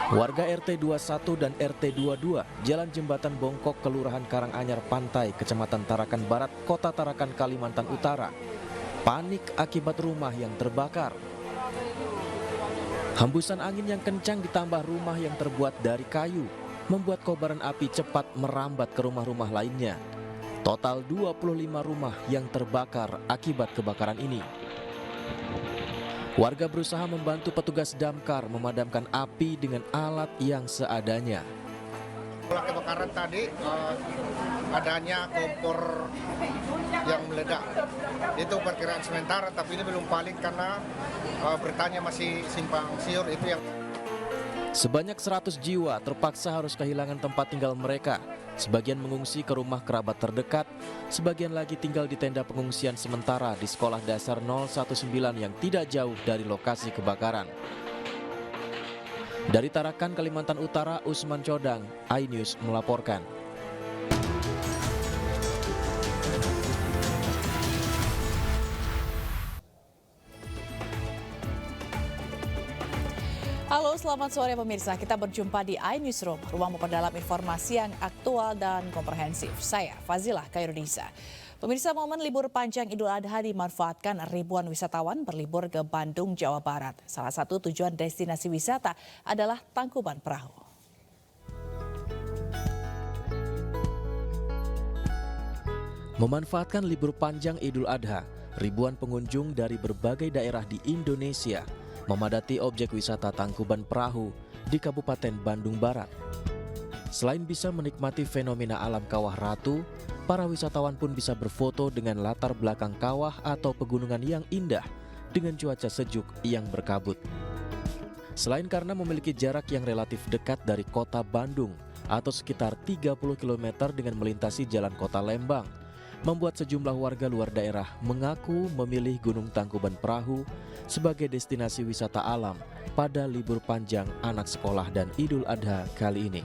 Warga RT 21 dan RT 22, Jalan Jembatan Bongkok, Kelurahan Karanganyar Pantai, Kecamatan Tarakan Barat, Kota Tarakan, Kalimantan Utara, panik akibat rumah yang terbakar. Hembusan angin yang kencang ditambah rumah yang terbuat dari kayu membuat kobaran api cepat merambat ke rumah-rumah lainnya. Total 25 rumah yang terbakar akibat kebakaran ini. Warga berusaha membantu petugas damkar memadamkan api dengan alat yang seadanya. Setelah kebakaran tadi adanya kompor yang meledak. Itu perkiraan sementara, tapi ini belum valid karena beritanya masih simpang siur itu yang. Sebanyak 100 jiwa terpaksa harus kehilangan tempat tinggal mereka. Sebagian mengungsi ke rumah kerabat terdekat, sebagian lagi tinggal di tenda pengungsian sementara di Sekolah Dasar 019 yang tidak jauh dari lokasi kebakaran. Dari Tarakan, Kalimantan Utara, Usman Codang, iNews melaporkan. Halo, selamat sore pemirsa. Kita berjumpa di iNewsroom, ruang memperdalam informasi yang aktual dan komprehensif. Saya Fazilah Khairunisa. Pemirsa, momen libur panjang Idul Adha dimanfaatkan ribuan wisatawan berlibur ke Bandung, Jawa Barat. Salah satu tujuan destinasi wisata adalah Tangkuban Perahu. Memanfaatkan libur panjang Idul Adha, ribuan pengunjung dari berbagai daerah di Indonesia memadati objek wisata Tangkuban Perahu di Kabupaten Bandung Barat. Selain bisa menikmati fenomena alam Kawah Ratu, para wisatawan pun bisa berfoto dengan latar belakang kawah atau pegunungan yang indah dengan cuaca sejuk yang berkabut. Selain karena memiliki jarak yang relatif dekat dari kota Bandung atau sekitar 30 km dengan melintasi jalan kota Lembang, membuat sejumlah warga luar daerah mengaku memilih Gunung Tangkuban Perahu sebagai destinasi wisata alam pada libur panjang anak sekolah dan Idul Adha kali ini.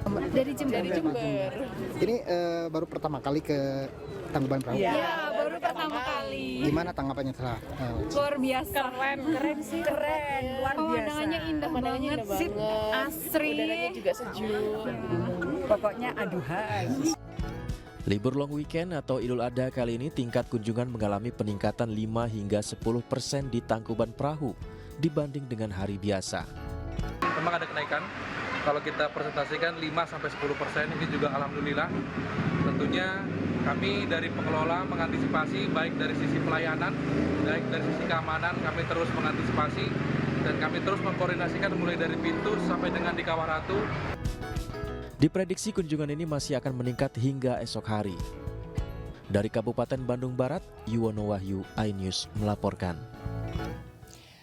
Dari Jember. Ini baru pertama kali ke Tangkuban Perahu? Iya, baru pertama kali. Gimana tanggapannya setelah? Luar biasa. Keren sih. Keren, luar biasa. Pemandangannya indah banget sih. Asri. Udaranya juga sejuk. Pokoknya aduhai. Libur long weekend atau Idul Adha kali ini tingkat kunjungan mengalami peningkatan 5 hingga 10% di Tangkuban Perahu dibanding dengan hari biasa. Memang ada kenaikan, kalau kita presentasikan 5-10%, ini juga alhamdulillah. Tentunya kami dari pengelola mengantisipasi baik dari sisi pelayanan, baik dari sisi keamanan, kami terus mengantisipasi dan kami terus mengkoordinasikan mulai dari pintu sampai dengan di Kawah Ratu. Diprediksi kunjungan ini masih akan meningkat hingga esok hari. Dari Kabupaten Bandung Barat, Yuwono Wahyu, iNews melaporkan.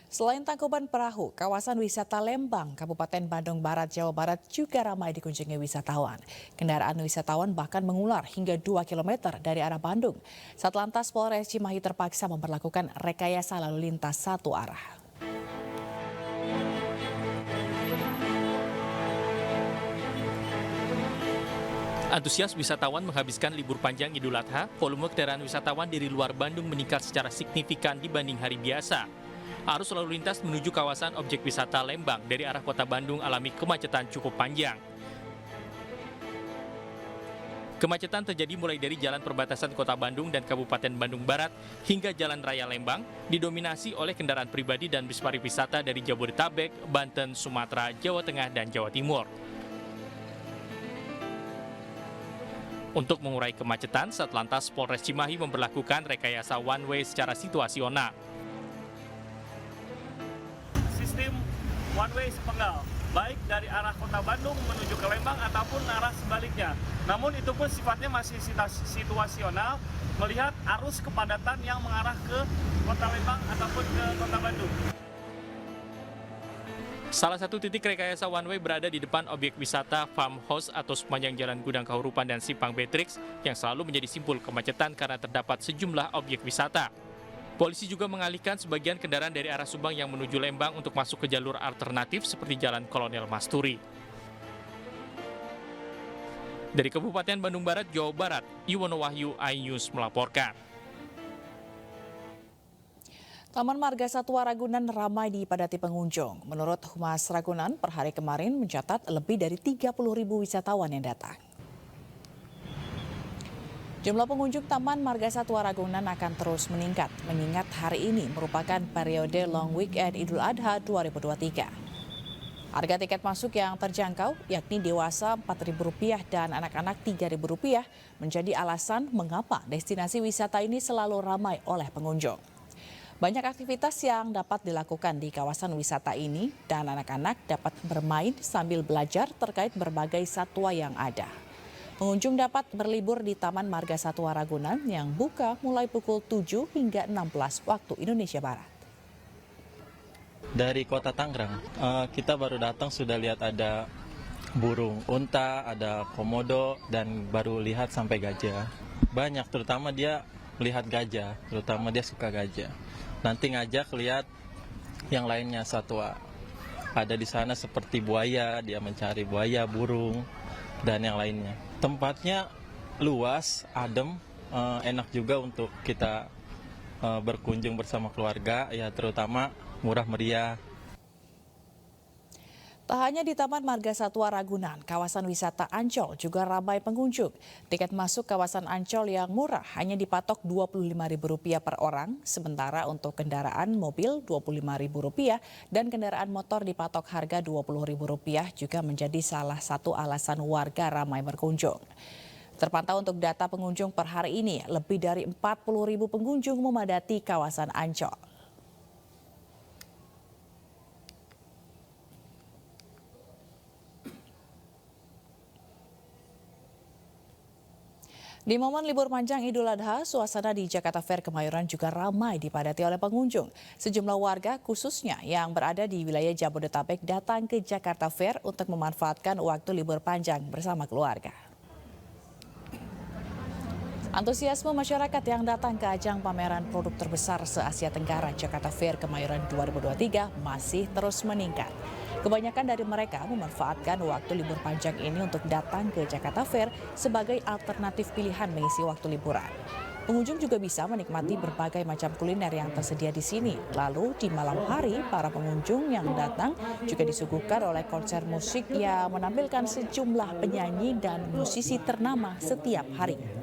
Selain Tangkuban Perahu, kawasan wisata Lembang, Kabupaten Bandung Barat, Jawa Barat juga ramai dikunjungi wisatawan. Kendaraan wisatawan bahkan mengular hingga 2 km dari arah Bandung. Satlantas Polres Cimahi terpaksa memperlakukan rekayasa lalu lintas satu arah. Antusias wisatawan menghabiskan libur panjang Idul Adha, volume kendaraan wisatawan dari luar Bandung meningkat secara signifikan dibanding hari biasa. Arus lalu lintas menuju kawasan objek wisata Lembang dari arah kota Bandung alami kemacetan cukup panjang. Kemacetan terjadi mulai dari jalan perbatasan kota Bandung dan Kabupaten Bandung Barat hingga Jalan Raya Lembang, didominasi oleh kendaraan pribadi dan bis pariwisata dari Jabodetabek, Banten, Sumatera, Jawa Tengah, dan Jawa Timur. Untuk mengurai kemacetan, Satlantas Polres Cimahi memberlakukan rekayasa one way secara situasional. Sistem one way sepenggal, baik dari arah kota Bandung menuju ke Lembang ataupun arah sebaliknya. Namun itu pun sifatnya masih situasional, melihat arus kepadatan yang mengarah ke kota Lembang ataupun ke kota Bandung. Salah satu titik rekayasa one way berada di depan objek wisata Farmhouse atau sepanjang Jalan Gudang Kahurupan dan Simpang Betrix yang selalu menjadi simpul kemacetan karena terdapat sejumlah objek wisata. Polisi juga mengalihkan sebagian kendaraan dari arah Subang yang menuju Lembang untuk masuk ke jalur alternatif seperti Jalan Kolonel Masturi. Dari Kabupaten Bandung Barat, Jawa Barat, Yuwono Wahyu, iNews melaporkan. Taman Marga Satwa Ragunan ramai dipadati pengunjung. Menurut Humas Ragunan, per hari kemarin mencatat lebih dari 30.000 wisatawan yang datang. Jumlah pengunjung Taman Marga Satwa Ragunan akan terus meningkat, mengingat hari ini merupakan periode long weekend Idul Adha 2023. Harga tiket masuk yang terjangkau, yakni dewasa Rp4.000 dan anak-anak Rp3.000, menjadi alasan mengapa destinasi wisata ini selalu ramai oleh pengunjung. Banyak aktivitas yang dapat dilakukan di kawasan wisata ini dan anak-anak dapat bermain sambil belajar terkait berbagai satwa yang ada. Pengunjung dapat berlibur di Taman Marga Satwa Ragunan yang buka mulai pukul 7 hingga 16 waktu Indonesia Barat. Dari kota Tangerang, kita baru datang sudah lihat ada burung unta, ada komodo, dan baru lihat sampai gajah. Banyak, terutama dia melihat gajah, terutama dia suka gajah. Nanti ngajak lihat yang lainnya satwa. Ada di sana seperti buaya, dia mencari buaya, burung, dan yang lainnya. Tempatnya luas, adem, enak juga untuk kita berkunjung bersama keluarga, ya terutama murah meriah. Tak hanya di Taman Marga Satwa Ragunan, kawasan wisata Ancol juga ramai pengunjung. Tiket masuk kawasan Ancol yang murah hanya dipatok Rp25.000 per orang, sementara untuk kendaraan mobil Rp25.000 dan kendaraan motor dipatok harga Rp20.000 juga menjadi salah satu alasan warga ramai berkunjung. Terpantau untuk data pengunjung per hari ini, lebih dari 40.000 pengunjung memadati kawasan Ancol. Di momen libur panjang Idul Adha, suasana di Jakarta Fair Kemayoran juga ramai dipadati oleh pengunjung. Sejumlah warga khususnya yang berada di wilayah Jabodetabek datang ke Jakarta Fair untuk memanfaatkan waktu libur panjang bersama keluarga. Antusiasme masyarakat yang datang ke ajang pameran produk terbesar se-Asia Tenggara Jakarta Fair Kemayoran 2023 masih terus meningkat. Kebanyakan dari mereka memanfaatkan waktu libur panjang ini untuk datang ke Jakarta Fair sebagai alternatif pilihan mengisi waktu liburan. Pengunjung juga bisa menikmati berbagai macam kuliner yang tersedia di sini. Lalu di malam hari, para pengunjung yang datang juga disuguhkan oleh konser musik yang menampilkan sejumlah penyanyi dan musisi ternama setiap harinya.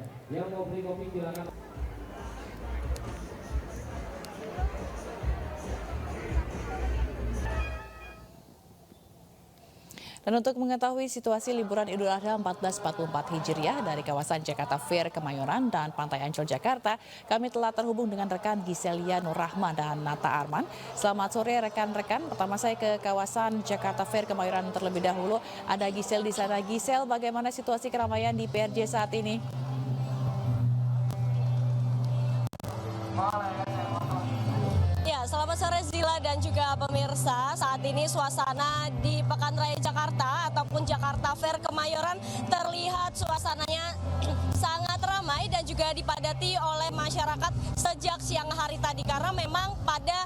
Dan untuk mengetahui situasi liburan Idul Adha 1444 Hijriah dari kawasan Jakarta Fair Kemayoran dan Pantai Ancol Jakarta, kami telah terhubung dengan rekan Giselia Nurrahma dan Nata Arman. Selamat sore rekan-rekan. Pertama saya ke kawasan Jakarta Fair Kemayoran terlebih dahulu. Ada Gisel di sana. Gisel, bagaimana situasi keramaian di PRJ saat ini? Ya, selamat sore Zila dan juga pemirsa. Saat ini suasana di Pekan Raya Jakarta ataupun Jakarta Fair Kemayoran terlihat suasananya sangat ramai dan juga dipadati oleh masyarakat sejak siang hari tadi. Karena memang pada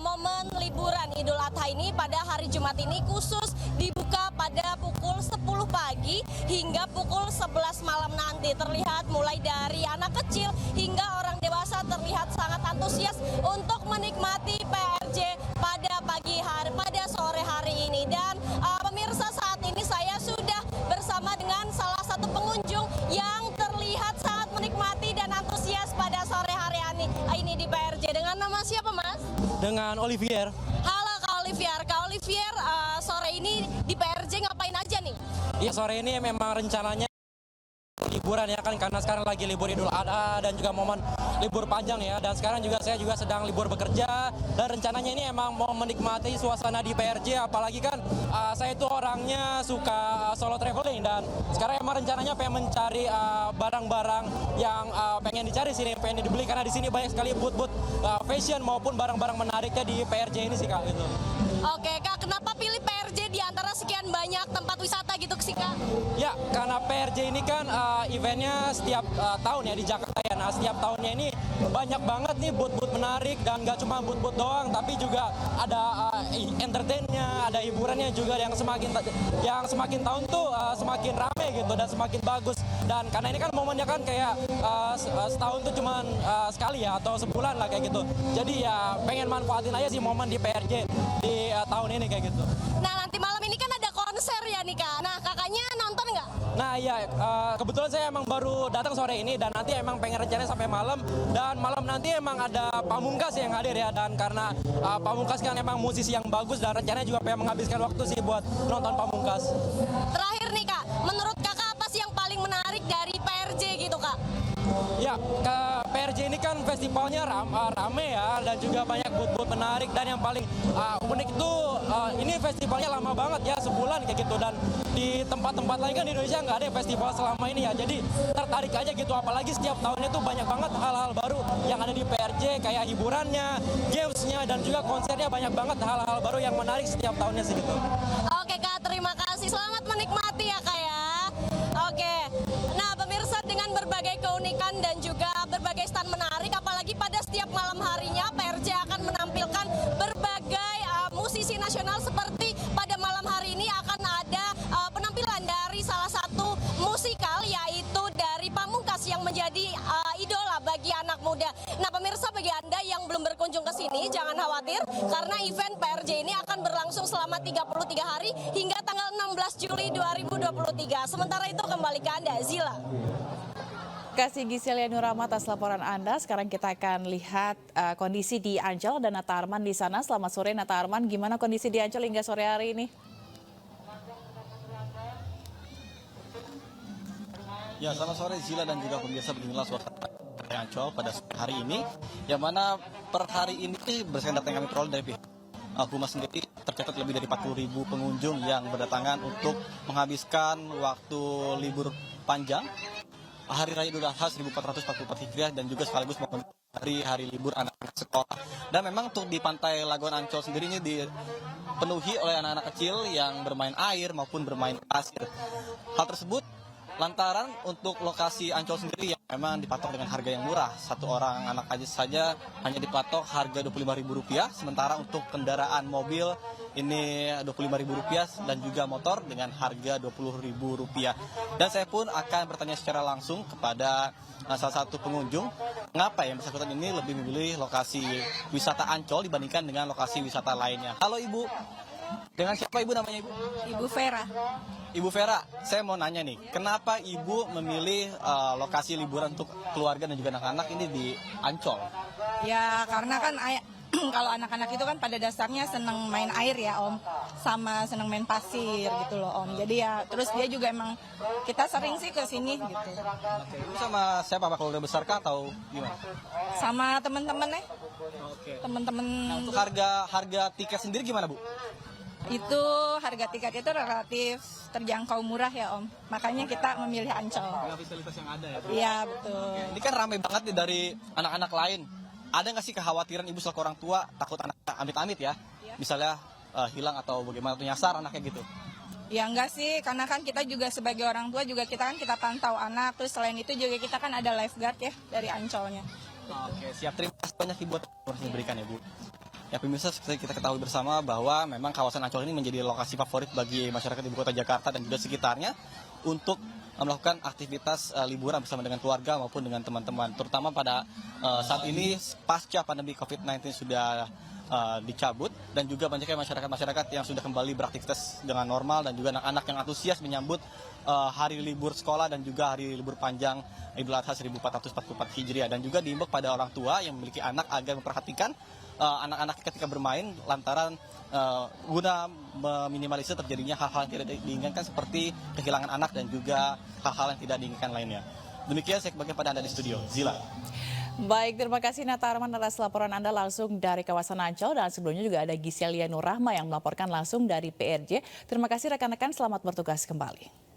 momen liburan Idul Adha ini pada hari Jumat ini khusus dibuka pada pukul 10 pagi hingga pukul 11 malam nanti. Terlihat mulai dari anak kecil hingga orang dewasa terlihat sangat antusias untuk menikmati PRJ pada pagi hari, pada sore hari ini. Dan pemirsa, saat ini saya sudah bersama dengan salah satu pengunjung yang terlihat sangat menikmati dan antusias pada sore hari ini di PRJ. Dengan nama siapa, Mas? Dengan Olivier. Halo Kak Olivier. Kak Olivier, sore ini di PRJ ngapain aja nih? Ya, sore ini memang rencananya liburan ya kan, karena sekarang lagi libur Idul Adha dan juga momen libur panjang ya, dan sekarang juga saya juga sedang libur bekerja dan rencananya ini emang mau menikmati suasana di PRJ, apalagi kan saya itu orangnya suka solo traveling dan sekarang emang rencananya pengen mencari barang-barang yang pengen dicari sini, pengen dibeli karena di sini banyak sekali booth-booth fashion maupun barang-barang menariknya di PRJ ini sih Kak gitu. Oke Kak, kenapa pilih PRJ di antara sekian banyak tempat wisata gitu sih Kak? Ya, karena PRJ ini kan eventnya setiap tahun ya di Jakarta ya. Nah, setiap tahunnya ini banyak banget nih booth-booth menarik dan nggak cuma booth-booth doang, tapi juga ada entertainnya, ada hiburannya juga yang semakin tahun tuh semakin ramai gitu dan semakin bagus. Dan karena ini kan momennya kan kayak setahun tuh cuman sekali ya atau sebulan lah kayak gitu. Jadi ya pengen manfaatin aja sih momen di PRJ di tahun ini kayak gitu. Nah, nanti malam ini kan ada konser ya nih Kak. Nah, kakaknya nonton nggak? Nah iya, kebetulan saya emang baru datang sore ini dan nanti emang pengen rencananya sampai malam. Dan malam nanti emang ada Pamungkas yang hadir ya. Dan karena Pamungkas kan emang musisi yang bagus dan rencananya juga pengen menghabiskan waktu sih buat nonton Pamungkas. Terakhir nih Kak, menurut kakak apa sih yang paling menarik dari PRJ gitu Kak? Ya, ke PRJ ini kan festivalnya rame ya dan juga banyak booth-booth menarik dan yang paling unik itu ini festivalnya lama banget ya, sebulan kayak gitu, dan di tempat-tempat lain kan di Indonesia nggak ada festival selama ini ya, jadi tertarik aja gitu, apalagi setiap tahunnya tuh banyak banget hal-hal baru yang ada di PRJ kayak hiburannya, gamesnya dan juga konsernya, banyak banget hal-hal baru yang menarik setiap tahunnya sih gitu. Oke Kak, terima kasih. Selamat menikmati ya Kak ya. Oke, nah pemirsa, dengan berbagai keunikan dan juga berbagai stand menarik, apalagi pada setiap malam harinya PRJ akan menampilkan berbagai musisi nasional, seperti pada malam hari ini akan ada penampilan dari salah satu musikal, yaitu dari Pamungkas yang menjadi idola bagi anak muda. Nah pemirsa, bagi Anda yang belum berkunjung ke sini, jangan khawatir karena event PRJ ini akan berlangsung selama 33 hari hingga tanggal 16 Juli 2023. Sementara itu kembali ke Anda, Zila. Kasih Giselia Nurama atas laporan Anda. Sekarang kita akan lihat kondisi di Ancol dan Nata Arman di sana. Selamat sore Nata Arman, gimana kondisi di Ancol hingga sore hari ini? Ya, selamat sore Zila dan juga pemirsa, beginilah suasana Ancol pada hari ini, yang mana per hari ini berdasarkan data yang kami peroleh dari pihak Humas sendiri, tercatat lebih dari 40.000 pengunjung yang berdatangan untuk menghabiskan waktu libur panjang Hari Raya Idul Adha 1444 Hijriah dan juga sekaligus hari libur anak-anak sekolah. Dan memang untuk di Pantai Lagon Ancol sendiri ini dipenuhi oleh anak-anak kecil yang bermain air maupun bermain pasir. Hal tersebut lantaran untuk lokasi Ancol sendiri yang memang dipatok dengan harga yang murah. Satu orang anak aja saja hanya dipatok harga Rp25.000, sementara untuk kendaraan mobil ini Rp25.000 dan juga motor dengan harga Rp20.000. Dan saya pun akan bertanya secara langsung kepada salah satu pengunjung, mengapa yang bersangkutan ini lebih memilih lokasi wisata Ancol dibandingkan dengan lokasi wisata lainnya. Halo Ibu, dengan siapa Ibu namanya Ibu? Ibu Vera. Ibu Vera, saya mau nanya nih, kenapa Ibu memilih lokasi liburan untuk keluarga dan juga anak-anak ini di Ancol? Ya karena kan kalau anak-anak itu kan pada dasarnya senang main air ya Om, sama senang main pasir gitu loh Om. Jadi ya terus dia juga emang kita sering sih ke sini gitu. Oke, Ibu sama siapa, Pak, keluarga besar kah atau gimana? Sama teman-teman ya. Oke. Teman-teman. Nah, untuk harga tiket sendiri gimana Bu? Itu harga tiket itu relatif terjangkau murah ya Om. Makanya kita memilih Ancol. Dengan fasilitas yang ada ya Bu? Iya betul. Oke. Ini kan ramai banget nih dari anak-anak lain. Ada nggak sih kekhawatiran Ibu selaku orang tua takut anak amit-amit ya? Misalnya hilang atau bagaimana, atau nyasar anaknya gitu? Ya enggak sih, karena kan kita juga sebagai orang tua juga kita pantau anak. Terus selain itu juga kita kan ada lifeguard ya dari Ancolnya. Oke, siap. Terima kasih banyak Ibu atas informasi yang diberikan ya Bu. Ya pemirsa, seperti kita ketahui bersama bahwa memang kawasan Ancol ini menjadi lokasi favorit bagi masyarakat Ibu Kota Jakarta dan juga sekitarnya untuk melakukan aktivitas liburan bersama dengan keluarga maupun dengan teman-teman. Terutama pada saat ini pasca pandemi COVID-19 sudah dicabut, dan juga banyaknya masyarakat-masyarakat yang sudah kembali beraktivitas dengan normal, dan juga anak-anak yang antusias menyambut hari libur sekolah dan juga hari libur panjang Idul Adha 1444 Hijriah. Dan juga diimbau pada orang tua yang memiliki anak agar memperhatikan anak-anak ketika bermain, lantaran guna meminimalisir terjadinya hal-hal yang tidak diinginkan seperti kehilangan anak dan juga hal-hal yang tidak diinginkan lainnya. Demikian saya kembali pada Anda di studio. Zila. Baik, terima kasih Nata Arman atas laporan Anda langsung dari kawasan Ancol, dan sebelumnya juga ada Giselia Nurahma yang melaporkan langsung dari PRJ. Terima kasih rekan-rekan, selamat bertugas kembali.